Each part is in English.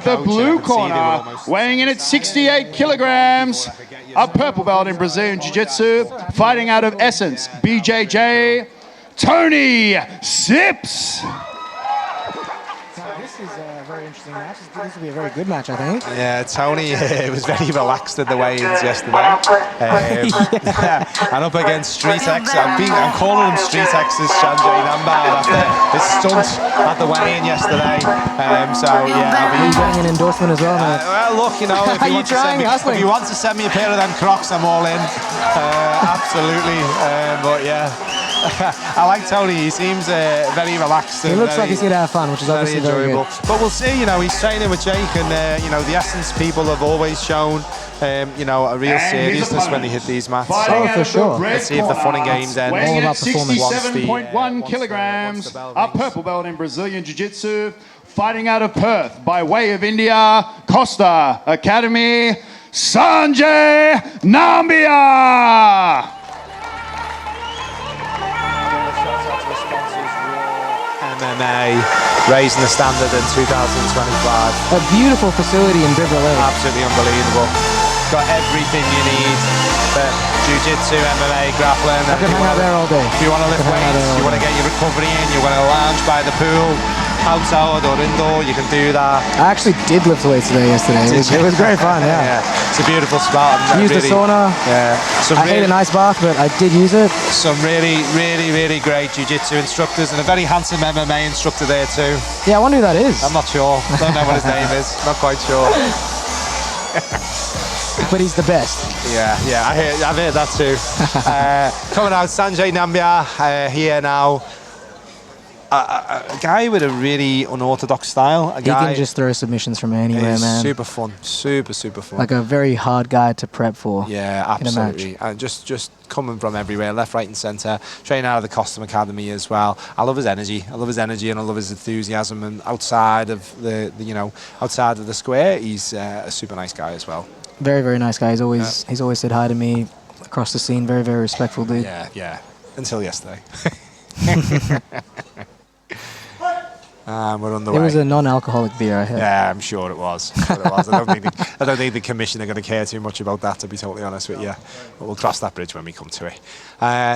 the blue corner, weighing in at 68 kilograms, a purple belt in Brazilian Jiu-Jitsu, fighting out of Essence, BJJ, Toni Sips. This is a very interesting match. This will be a very good match, I think. Yeah, Toni was very relaxed at the weigh-ins yesterday. And up against Street X. I'm calling him Street X's Sanjay Nambiar after his stunt at the weigh-in yesterday. So, yeah. Are you getting an endorsement as well, man? Well, look, you know, if you want to send me a pair of them Crocs, I'm all in. Absolutely. But, yeah. I like Toni. He seems very relaxed. He looks like he's going to have fun, which is obviously very enjoyable. But we'll see. You know, he's training with Jake, and you know, the Essence people have always shown, you know, a real seriousness when they hit these mats. Oh, for sure. Let's see if the fun and games end. All about performance. 67.1 kilograms, a purple belt in Brazilian Jiu-Jitsu, fighting out of Perth by way of India, Costa Academy, Sanjay Nambiar. MMA, raising the standard in 2025. A beautiful facility in Grappling. Absolutely unbelievable. Got everything you need for jiu-jitsu, MMA, grappling. I can hang out there all day. If you want to lift weights, you want to get your recovery in, you want to lounge by the pool, outside or indoor, you can do that. I actually did lift weights yesterday. It was great fun, yeah. It's a beautiful spot. Used the sauna. Yeah. I hate an ice bath, but I did use it. Some really great jiu-jitsu instructors and a very handsome MMA instructor there too. Yeah, I wonder who that is. I'm not sure. Don't know what his name is. Not quite sure. But he's the best. Yeah, I've heard that too. Coming out, Sanjay Nambiar here now. A guy with a really unorthodox style. He can just throw submissions from anywhere, man. Super fun, super fun. Like a very hard guy to prep for. Yeah, absolutely. And just coming from everywhere, left, right, and centre. Training out of the Costume Academy as well. I love his energy. I love his energy, and I love his enthusiasm. And outside of the outside of the square, he's a super nice guy as well. Very nice guy. He's always said hi to me across the scene. Very respectful dude. Yeah. Until yesterday. We're on the way. It was a non-alcoholic beer, I heard. Yeah, I'm sure it was. I don't think the commission are going to care too much about that, to be totally honest with you. But we'll cross that bridge when we come to it.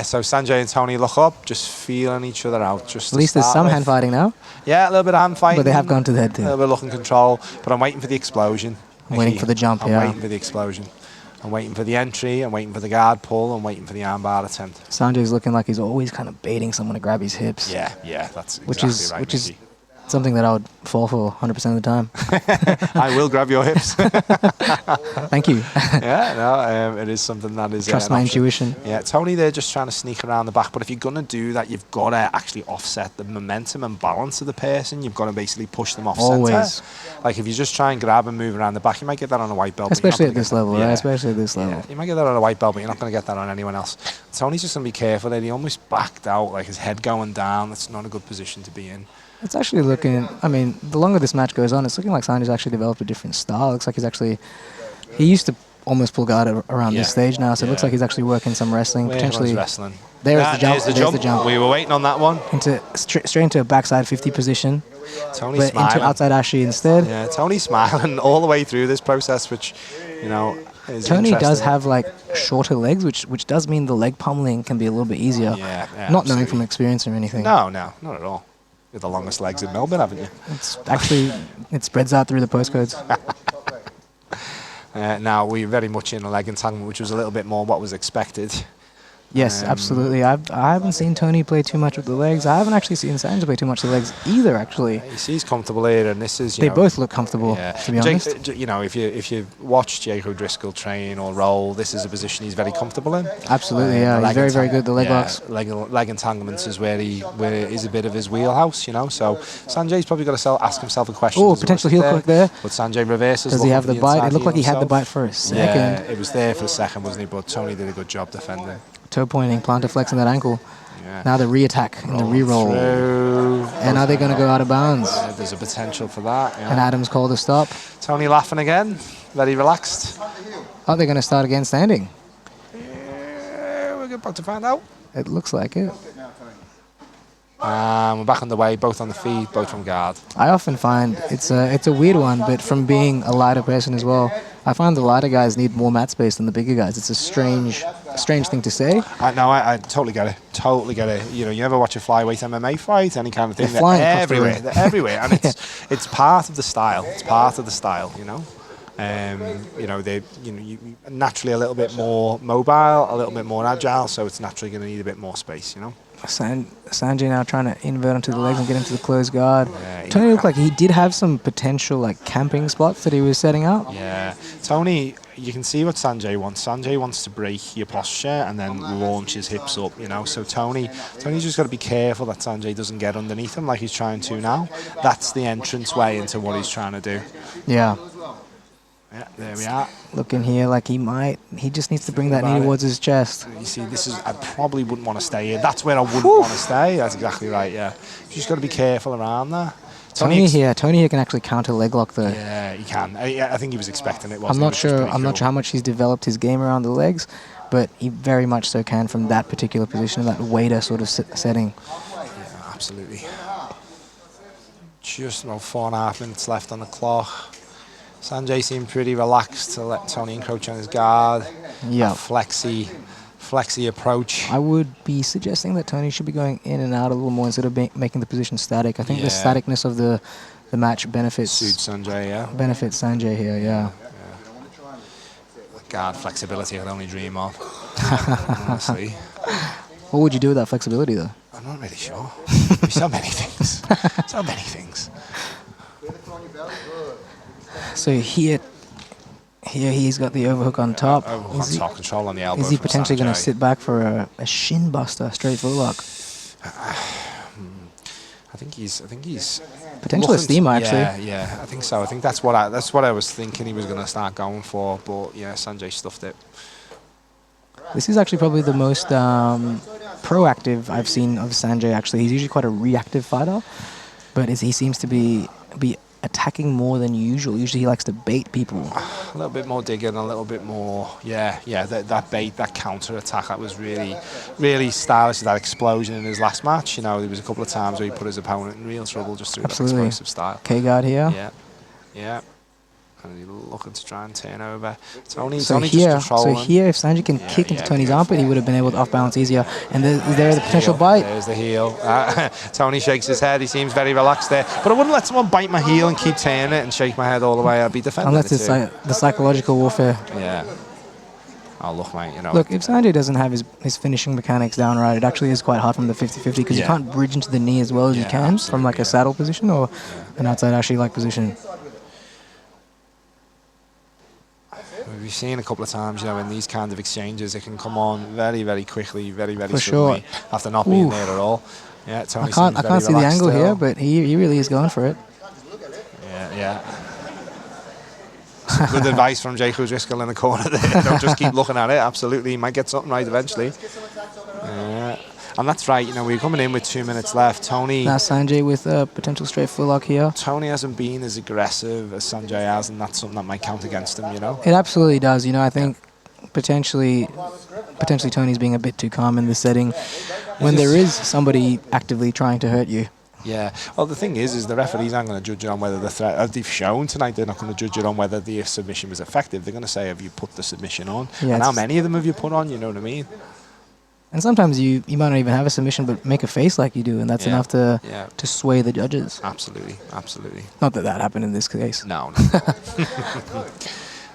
So Sanjay and Toni look up, just feeling each other out. Just at least there's some hand fighting now. Yeah, a little bit of hand fighting. But they have gone to the head too. A little bit of luck and control. But I'm waiting for the explosion. I'm waiting for the jump, I'm waiting for the explosion. I'm waiting for the entry, I'm waiting for the guard pull, I'm waiting for the armbar attempt. Sanjay's looking like he's always kind of baiting someone to grab his hips. Yeah, that's exactly right. Which is something that I would fall for 100% of the time. I will grab your hips. Thank you. Yeah, no, it is something that is... Trust my intuition. Yeah, Toni, they're just trying to sneak around the back, but if you're going to do that, you've got to actually offset the momentum and balance of the person. You've got to basically push them off Always. centre. Like, if you just try and grab and move around the back, you might get that on a white belt. Especially at this level, right? Especially at this level. Yeah, you might get that on a white belt, but you're not going to get that on anyone else. Toni's just going to be careful there. He almost backed out, like his head going down. That's not a good position to be in. It's actually looking, I mean, the longer this match goes on, it's looking like Sanjay's actually developed a different style. It looks like he used to almost pull guard around this stage now, so it looks like he's actually working some wrestling. Potentially. Wrestling. There's the jump. We were waiting on that one. Straight into a backside 50 position. Toni smiling. Into outside Ashi instead. Yeah, Toni's smiling all the way through this process, which, you know, is Toni does have like shorter legs, which does mean the leg pummeling can be a little bit easier. Yeah, not knowing from experience or anything. No, not at all. You're the longest legs in Melbourne, haven't you? It's actually, it spreads out through the postcodes. Now, we're very much in a leg entanglement, which was a little bit more what was expected. Yes, absolutely. I haven't seen Toni play too much with the legs. I haven't actually seen Sanjay play too much with the legs either, actually. He's comfortable here, and this is, they both look comfortable, to be honest. You know, if you watch Jake O'Driscoll train or roll, this is a position he's very comfortable in. Absolutely, yeah. He's very good at the leg locks. Leg entanglements is where is a bit of his wheelhouse, you know. So Sanjay's probably got to ask himself a question. Oh, potential heel hook there. But Sanjay reverses. Does he have the bite? It looked like he had the bite for a second. Yeah, it was there for a second, wasn't he? But Toni did a good job defending. Toe pointing, plantar flexing that ankle. Yeah. Now the re-attack and the re-roll. And are they going to go out of bounds? Yeah, there's a potential for that. Yeah. And Adams called a stop. Toni laughing again, very relaxed. Are they going to start again standing? Yeah, we're about to find out. It looks like it. We're back on the way, both on the feet, both from guard. I often find it's a weird one, but from being a lighter person as well, I find the lighter guys need more mat space than the bigger guys. It's a strange thing to say. I totally get it. Totally get it. You know, you ever watch a flyweight MMA fight, any kind of thing? They're everywhere. They're everywhere, and it's part of the style. It's part of the style. You know. You know, you naturally a little bit more mobile, a little bit more agile, so it's naturally going to need a bit more space, you know. Sanjay now trying to invert onto the legs and get into the closed guard. Toni looked like he did have some potential like camping spots that he was setting up. Yeah, Toni, you can see what Sanjay wants. Sanjay wants to break your posture and then launch his hips up, you know. So Toni's just got to be careful that Sanjay doesn't get underneath him like he's trying to now. That's the entrance way into what he's trying to do. Yeah. Yeah, there we are. Looking here like he just needs to bring that knee towards his chest. You see, I probably wouldn't want to stay here. That's where I wouldn't want to stay. That's exactly right, yeah. You just got to be careful around there. Toni here can actually counter leg lock though. Yeah, he can. I think he was expecting it. I'm not sure how much he's developed his game around the legs, but he very much so can from that particular position, that waiter sort of setting. Yeah, absolutely. Just about 4.5 minutes left on the clock. Sanjay seemed pretty relaxed to let Toni encroach on his guard. Yeah. Flexy approach. I would be suggesting that Toni should be going in and out a little more instead of making the position static. I think the staticness of the match benefits Sanjay, yeah. Benefits Sanjay here, yeah. Guard flexibility I could only dream of. Honestly. What would you do with that flexibility though? I'm not really sure. So many things. So many things. So here he's got the overhook on top. Overhook on top, control on the elbow. Is he potentially going to sit back for a shin buster, straight foot lock? I think he's potential steamer actually. Yeah, I think so. I think that's what I was thinking he was going to start going for, but yeah, Sanjay stuffed it. This is actually probably the most proactive I've seen of Sanjay. Actually, he's usually quite a reactive fighter, but he seems to be attacking more than usual. Usually he likes to bait people. A little bit more digging, a little bit more, that bait, that counter attack, that was really, really stylish, that explosion in his last match. You know, there was a couple of times where he put his opponent in real trouble just through that explosive style. K-guard here. Yeah. And he's looking to try and turn over. Toni's so just controlling. So here, if Sanjay can kick into Toni's armpit, he would have been able to off-balance easier. And there's the potential bite. There's the heel. Toni shakes his head. He seems very relaxed there. But I wouldn't let someone bite my heel and keep turning it and shake my head all the way. I'd be defending unless it's the psychological warfare. Yeah. Oh, look, mate, you know. Look, if Sanjay doesn't have his finishing mechanics down right, it actually is quite hard from the 50-50 because you can't bridge into the knee as well as you can from like a saddle position or an outside actually like position. We've seen a couple of times, you know, in these kinds of exchanges, it can come on very, very quickly, very, very suddenly, after not being there at all. Yeah, Toni I can't see the angle here, but he really is going for it. Yeah. Some good advice from Jake Driscoll in the corner there. Don't just keep looking at it. Absolutely, he might get something right eventually. And that's right, you know, we're coming in with 2 minutes left. Toni... Now Sanjay with a potential straight foot lock here. Toni hasn't been as aggressive as Sanjay has, and that's something that might count against him, you know? It absolutely does. You know, I think potentially Toni's being a bit too calm in this setting when there is somebody actively trying to hurt you. Yeah. Well, the thing is the referees aren't going to judge it on whether the threat, as they've shown tonight, they're not going to judge it on whether the submission was effective. They're going to say, have you put the submission on? Yeah, and how many of them have you put on, you know what I mean? And sometimes you might not even have a submission, but make a face like you do, and that's enough to sway the judges. Absolutely. Not that happened in this case. No.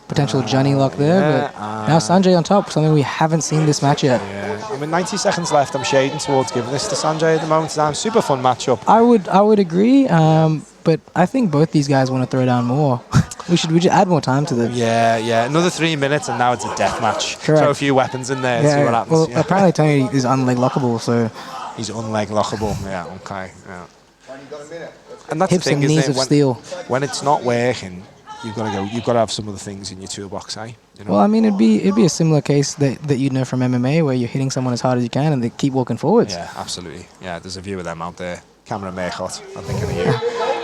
Potential Johnny lock there, but now Sanjay on top, something we haven't seen this match yet. Yeah, I mean, 90 seconds left. I'm shading towards giving this to Sanjay at the moment. It's super fun matchup. I would agree, but I think both these guys want to throw down more. We should add more time to them. Yeah. Another 3 minutes, and now it's a death match. Correct. Throw a few weapons in there and see what happens. Well, apparently Toni is unleg lockable, so... He's unleg lockable, yeah, okay. Yeah. And that's hips the thing, and knees of steel. When it's not working, you've got to have some of the things in your toolbox, eh? You know? Well, I mean, it'd be a similar case that you'd know from MMA, where you're hitting someone as hard as you can and they keep walking forwards. Yeah, absolutely. Yeah, there's a few of them out there. Cameron Maycott, I'm thinking of you.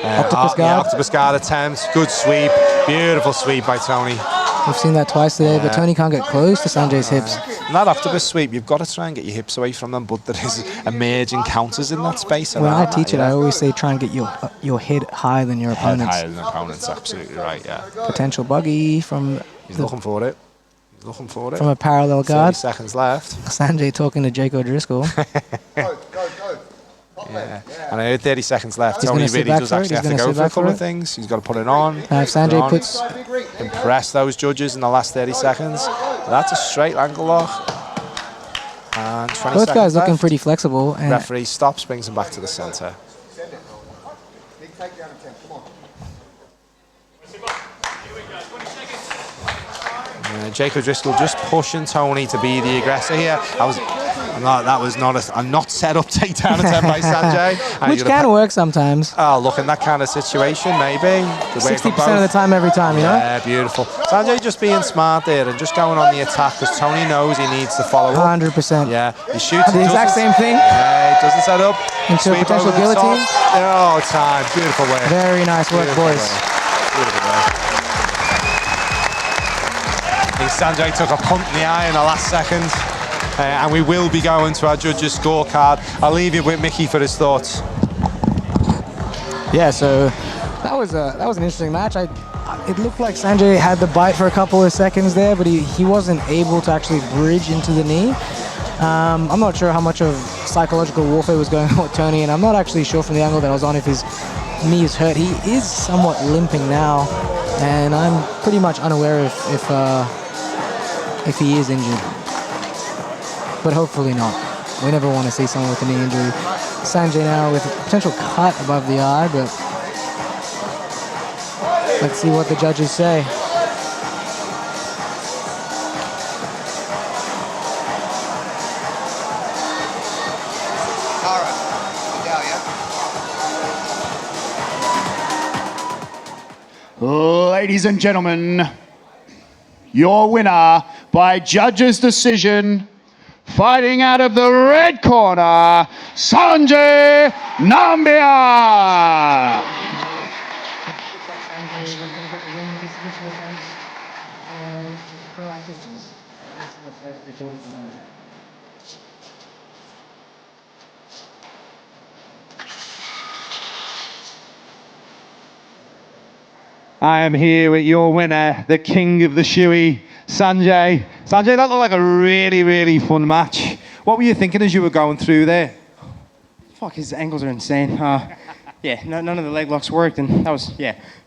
Octopus guard. Yeah, octopus guard attempt. Good sweep. Beautiful sweep by Toni. We've seen that twice today, but Toni can't get close to Sanjay's hips. And that octopus sweep, you've got to try and get your hips away from them, but there is emerging counters in that space. When I teach it, I always say try and get your head higher than your opponent's. Higher than opponents, absolutely right, yeah. Potential buggy from... He's looking for it. He's looking for it. From a parallel guard. 30 seconds left. Sanjay talking to Jake O'Driscoll. Go. Yeah. And I heard 30 seconds left. He's Toni really does actually have to go for a couple it. of things. He's got to put it on. If Sanjay puts... Impress those judges in the last 30 seconds. That's a straight ankle lock. And 20 seconds Both guys looking left. pretty flexible. And Referee stops, brings him back to the centre. Jake O'Driscoll just pushing Toni to be the aggressor here. I'm not set up takedown attempt by Sanjay. Which can work sometimes. Oh, look, in that kind of situation, maybe. 60% of the time, every time, you know? Yeah, beautiful. Sanjay just being smart there and just going on the attack because Toni knows he needs to follow up. 100%. Yeah, he shoots. The exact same thing. Yeah, he doesn't set up. Into a potential guillotine. Oh, time. Beautiful way. Very nice work, boys. Beautiful way. I think Sanjay took a punt in the eye in the last second. And we will be going to our judges' scorecard. I'll leave you with Mickey for his thoughts. Yeah, so that was an interesting match. It looked like Sanjay had the bite for a couple of seconds there, but he wasn't able to actually bridge into the knee. I'm not sure how much of psychological warfare was going on with Toni, and I'm not actually sure from the angle that I was on if his knee is hurt. He is somewhat limping now, and I'm pretty much unaware if he is injured. But hopefully not. We never want to see someone with a knee injury. Sanjay now with a potential cut above the eye, but let's see what the judges say. Ladies and gentlemen, your winner by judges' decision, fighting out of the red corner, Sanjay Nambiar. I am here with your winner, the king of the shoey, Sanjay. Sanjay, that looked like a really, really fun match. What were you thinking as you were going through there? Fuck, his ankles are insane. Yeah, none of the leg locks worked, and that was,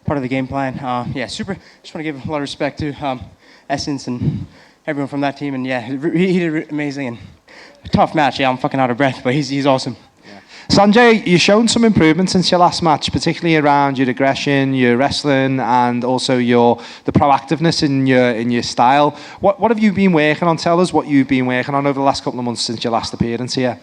part of the game plan. Super. Just want to give a lot of respect to Essence and everyone from that team, and he did amazing. And tough match. Yeah, I'm fucking out of breath, but he's awesome. Sanjay, you've shown some improvement since your last match, particularly around your aggression, your wrestling, and also the proactiveness in your style. What have you been working on? Tell us what you've been working on over the last couple of months since your last appearance here.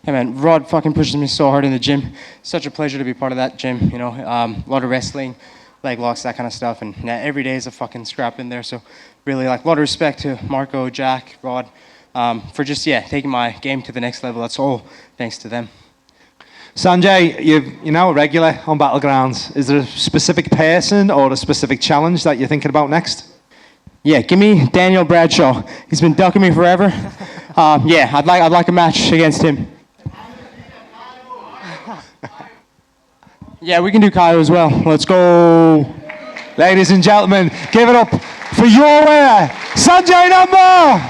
Yeah, man, Rod fucking pushes me so hard in the gym. Such a pleasure to be part of that gym, you know. A lot of wrestling, leg locks, that kind of stuff, and every day is a fucking scrap in there. So really, like, a lot of respect to Marco, Jack, Rod, for just, taking my game to the next level. That's all thanks to them. Sanjay, you're now a regular on Battlegrounds. Is there a specific person or a specific challenge that you're thinking about next? Yeah, give me Daniel Bradshaw. He's been ducking me forever. I'd like a match against him. Yeah, we can do Kyle as well. Let's go. Ladies and gentlemen, give it up for your winner, Sanjay Nambiar.